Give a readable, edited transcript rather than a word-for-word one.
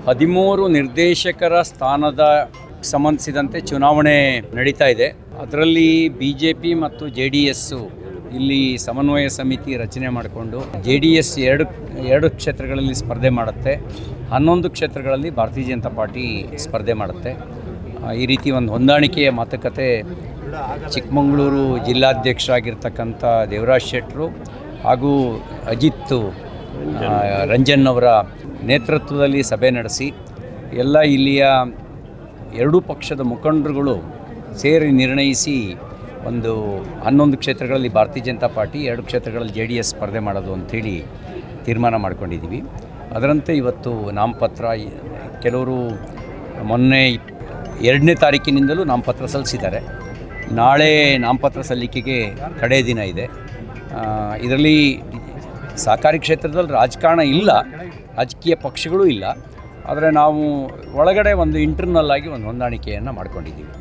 13 ನಿರ್ದೇಶಕರ ಸ್ಥಾನದ ಸಂಬಂಧಿಸಿದಂತೆ ಚುನಾವಣೆ ನಡೀತಾ ಇದೆ. ಅದರಲ್ಲಿ BJP ಮತ್ತು JDS ಇಲ್ಲಿ ಸಮನ್ವಯ ಸಮಿತಿ ರಚನೆ ಮಾಡಿಕೊಂಡು JDS ಎರಡು ಕ್ಷೇತ್ರಗಳಲ್ಲಿ ಸ್ಪರ್ಧೆ ಮಾಡುತ್ತೆ, 11 ಕ್ಷೇತ್ರಗಳಲ್ಲಿ ಭಾರತೀಯ ಜನತಾ ಪಾರ್ಟಿ ಸ್ಪರ್ಧೆ ಮಾಡುತ್ತೆ. ಈ ರೀತಿ ಒಂದು ಹೊಂದಾಣಿಕೆಯ ಮಾತುಕತೆ ಚಿಕ್ಕಮಗಳೂರು ಜಿಲ್ಲಾಧ್ಯಕ್ಷರಾಗಿರ್ತಕ್ಕಂಥ ದೇವರಾಜ್ ಶೆಟ್ಟರು ಹಾಗೂ ಅಜಿತ್ ರಂಜನ್ ಅವರ ನೇತೃತ್ವದಲ್ಲಿ ಸಭೆ ನಡೆಸಿ ಎಲ್ಲ ಇಲ್ಲಿಯ ಎರಡೂ ಪಕ್ಷದ ಮುಖಂಡರುಗಳು ಸೇರಿ ನಿರ್ಣಯಿಸಿ ಒಂದು 11 ಕ್ಷೇತ್ರಗಳಲ್ಲಿ ಭಾರತೀಯ ಜನತಾ ಪಾರ್ಟಿ, 2 ಕ್ಷೇತ್ರಗಳಲ್ಲಿ JDS ಸ್ಪರ್ಧೆ ಮಾಡೋದು ಅಂಥೇಳಿ ತೀರ್ಮಾನ ಮಾಡ್ಕೊಂಡಿದ್ದೀವಿ. ಅದರಂತೆ ಇವತ್ತು ನಾಮಪತ್ರ ಕೆಲವರು ಮೊನ್ನೆ 2ನೇ ತಾರೀಕಿನಿಂದಲೂ ನಾಮಪತ್ರ ಸಲ್ಲಿಸಿದ್ದಾರೆ. ನಾಳೆ ನಾಮಪತ್ರ ಸಲ್ಲಿಕೆಗೆ ಕಡೆ ದಿನ ಇದೆ. ಇದರಲ್ಲಿ ಸಹಕಾರಿ ಕ್ಷೇತ್ರದಲ್ಲಿ ರಾಜಕಾರಣ ಇಲ್ಲ, ರಾಜಕೀಯ ಪಕ್ಷಗಳೂ ಇಲ್ಲ. ಆದರೆ ನಾವು ಒಳಗಡೆ ಒಂದು ಇಂಟರ್ನಲ್ ಆಗಿ ಒಂದು ಹೊಂದಾಣಿಕೆಯನ್ನು ಮಾಡ್ಕೊಂಡಿದ್ದೀವಿ.